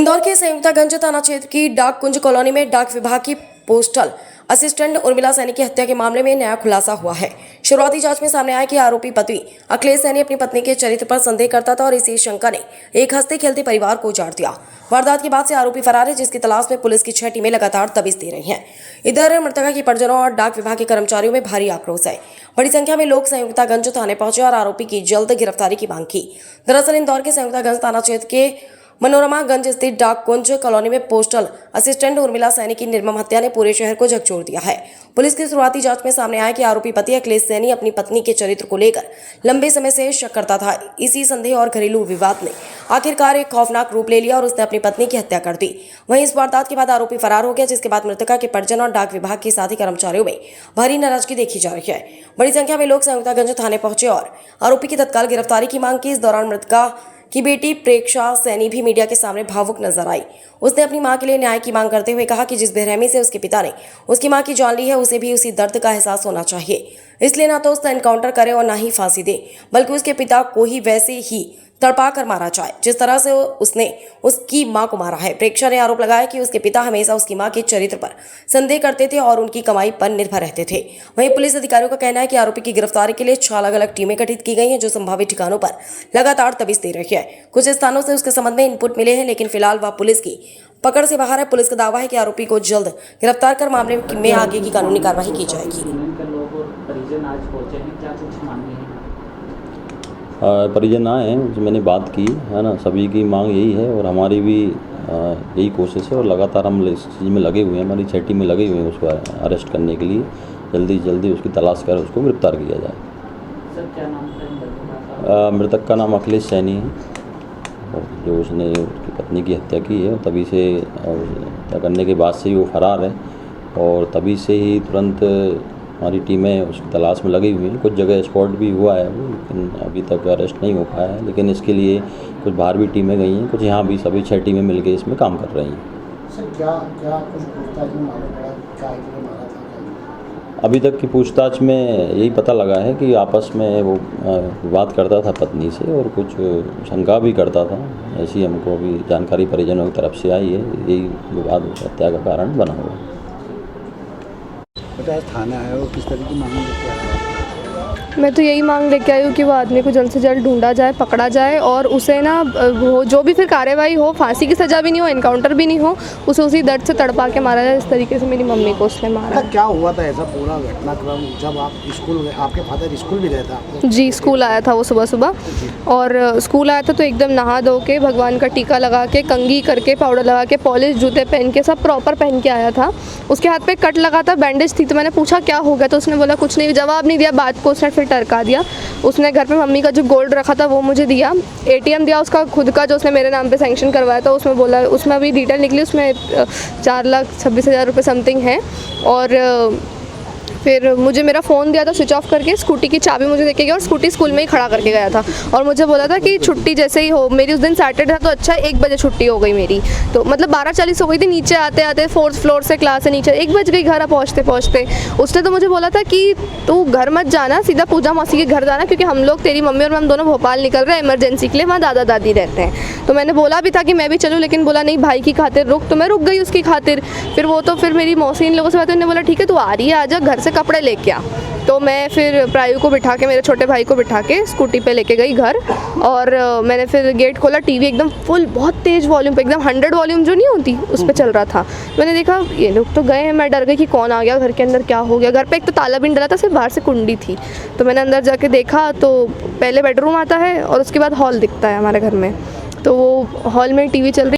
इंदौर के संयुक्तागंज थाना क्षेत्र की डाक कुंज कॉलोनी में डाक विभाग की पोस्टल असिस्टेंट उर्मिला सैनी की हत्या के मामले में नया खुलासा हुआ है। शुरुआती जांच में सामने आया कि आरोपी पति अखिलेश सैनी अपनी पत्नी के चरित्र पर संदेह करता था और इसी शंका ने एक हंसते खेलते परिवार को उजाड़ दिया। वारदात के बाद से आरोपी फरार है, जिसकी तलाश में पुलिस की 6 टीमें लगातार दबिश दे रही हैं। इधर मृतका के परिजनों और डाक विभाग के कर्मचारियों में भारी आक्रोश है। बड़ी संख्या में लोग संयुक्तागंज थाने पहुंचे और आरोपी की जल्द गिरफ्तारी की मांग की। दरअसल इंदौर के संयुक्तागंज थाना क्षेत्र के मनोरमागंज स्थित डाक कुंज कॉलोनी में पोस्टल असिस्टेंट उर्मिला सैनी की निर्मम हत्या ने पूरे शहर को झकझोर दिया है। पुलिस की शुरुआती जांच में सामने आया कि आरोपी पति अखिलेश सैनी अपनी पत्नी के चरित्र को लेकर लंबे समय से शक करता था। इसी संदेह और घरेलू विवाद ने आखिरकार एक खौफनाक रूप ले लिया और उसने अपनी पत्नी की हत्या कर दी। वहीं इस वारदात के बाद आरोपी फरार हो गया, जिसके बाद मृतका के परिजन और डाक विभाग के साथी कर्मचारियों में भारी नाराजगी देखी जा रही है। बड़ी संख्या में लोग संयुक्तागंज थाने पहुंचे और आरोपी की तत्काल गिरफ्तारी की मांग की। इस दौरान मृतका की बेटी प्रेक्षा सैनी भी मीडिया के सामने भावुक नजर आई। उसने अपनी मां के लिए न्याय की मांग करते हुए कहा कि जिस बेरहमी से उसके पिता ने उसकी मां की जान ली है, उसे भी उसी दर्द का एहसास होना चाहिए। इसलिए ना तो उसका एनकाउंटर करे और ना ही फांसी दे, बल्कि उसके पिता को ही वैसे ही तड़पा कर मारा जाए जिस तरह से उसने उसकी मां को मारा है। प्रेक्षा ने आरोप लगाया कि उसके पिता हमेशा उसकी मां के चरित्र पर संदेह करते थे और उनकी कमाई पर निर्भर रहते थे। वहीं पुलिस अधिकारियों का कहना है कि आरोपी की गिरफ्तारी के लिए 6 अलग-अलग टीमें गठित की गई हैं, जो संभावित ठिकानों पर लगातार तबीश दे रही है। कुछ स्थानों से उसके संबंध में इनपुट मिले हैं, लेकिन फिलहाल वह पुलिस की पकड़ से बाहर है। पुलिस का दावा है कि आरोपी को जल्द गिरफ्तार कर मामले में आगे की कानूनी कार्रवाई की जाएगी। परिजन आए हैं, जो मैंने बात की है ना, सभी की मांग यही है और हमारी भी यही कोशिश है और लगातार हम इस चीज़ में लगे हुए हैं। हमारी 6 टीमें लगी हुई हैं उसको अरेस्ट करने के लिए। जल्दी से जल्दी उसकी तलाश कर उसको गिरफ्तार किया जाए। सर, क्या नाम था मृतक का नाम अखिलेश सैनी है, और जो उसने उसकी पत्नी की हत्या की है तभी से हत्या करने के बाद से ही वो फरार है और तभी से ही तुरंत हमारी टीमें उसकी तलाश में लगी हुई हैं। कुछ जगह स्पॉट भी हुआ है वो, लेकिन अभी तक अरेस्ट नहीं हो पाया है। लेकिन इसके लिए कुछ बाहर भी टीमें गई हैं, कुछ यहाँ भी, सभी 6 टीमें मिलकर इसमें काम कर रही हैं। सर, क्या कुछ पूछताछ में मालूम पड़ा क्या मारा था? अभी तक की पूछताछ में यही पता लगा है कि आपस में वो बात करता था पत्नी से और कुछ शंका भी करता था। ऐसी हमको अभी जानकारी परिजनों की तरफ से आई है। यही विवाद हत्या का कारण बना हुआ है। थाना है वो किस तरह की मांग लेके आया? मैं तो यही मांग लेके आई हूँ कि वो आदमी को जल्द से जल्द ढूंढा जाए, पकड़ा जाए और उसे ना वो जो भी फिर कार्रवाई हो, फांसी की सज़ा भी नहीं हो, एनकाउंटर भी नहीं हो, उसे उसी दर्द से तड़पा के मारा जाए। इस तरीके से मेरी मम्मी को उसने मारा। क्या हुआ था ऐसा पूरा घटनाक्रम जब आप स्कूल गए? आपके फादर स्कूल भी गए थे? जी, स्कूल आया था वो सुबह और स्कूल आया था तो एकदम नहा धो के, भगवान का टीका लगा के, कंघी करके, पाउडर लगा के, पॉलिश जूते पहन के, सब प्रॉपर पहन के आया था। उसके हाथ पे कट लगा था, बैंडेज थी। तो मैंने पूछा क्या हो गया, तो उसने बोला कुछ नहीं। जवाब नहीं दिया, बात को उसने फिर टरका दिया। उसने घर पे मम्मी का जो गोल्ड रखा था वो मुझे दिया, ATM दिया उसका खुद का जो उसने मेरे नाम पे सैंक्शन करवाया था। उसमें बोला, उसमें अभी डिटेल निकली, उसमें 4,26,000 रुपये समथिंग है। और फिर मुझे मेरा फ़ोन दिया था स्विच ऑफ करके, स्कूटी की चाबी मुझे देके गया और स्कूटी स्कूल में ही खड़ा करके गया था और मुझे बोला था कि छुट्टी जैसे ही हो, मेरी उस दिन सैटरडे था तो अच्छा 1 बजे छुट्टी हो गई मेरी, तो मतलब 12:40 हो गई थी। नीचे आते आते 4th फ्लोर से क्लास से नीचे 1 बज गई घर पहुँचते पहुँचते। उसने तो मुझे बोला था कि तू घर मत जाना, सीधा पूजा मौसी के घर जाना, क्योंकि हम लोग, तेरी मम्मी और हम दोनों भोपाल निकल रहे हैं इमरजेंसी के लिए, वहाँ दादा दादी रहते हैं। तो मैंने बोला भी था कि मैं भी चलूँ, लेकिन बोला नहीं भाई की खातिर रुक, तो मैं रुक गई उसकी खातिर। फिर मेरी मौसी इन लोगों से बात, उन्होंने बोला ठीक है तू आ रही है, आजा, घर से कपड़े लेके आ। तो मैं फिर प्रायु को बिठा के, मेरे छोटे भाई को बिठा के स्कूटी पे लेके गई घर और मैंने फिर गेट खोला। टीवी एकदम फुल, बहुत तेज़ वॉल्यूम पे, एकदम 100 वॉल्यूम जो नहीं होती उस पर चल रहा था। मैंने देखा ये लोग तो गए हैं, मैं डर गई कि कौन आ गया घर के अंदर, क्या हो गया। घर पे एक तो ताला भी नहीं डला था, सिर्फ बाहर से कुंडी थी। तो मैंने अंदर जाके देखा तो पहले बेडरूम आता है और उसके बाद हॉल दिखता है हमारे घर में। तो वो हॉल में टीवी चल रही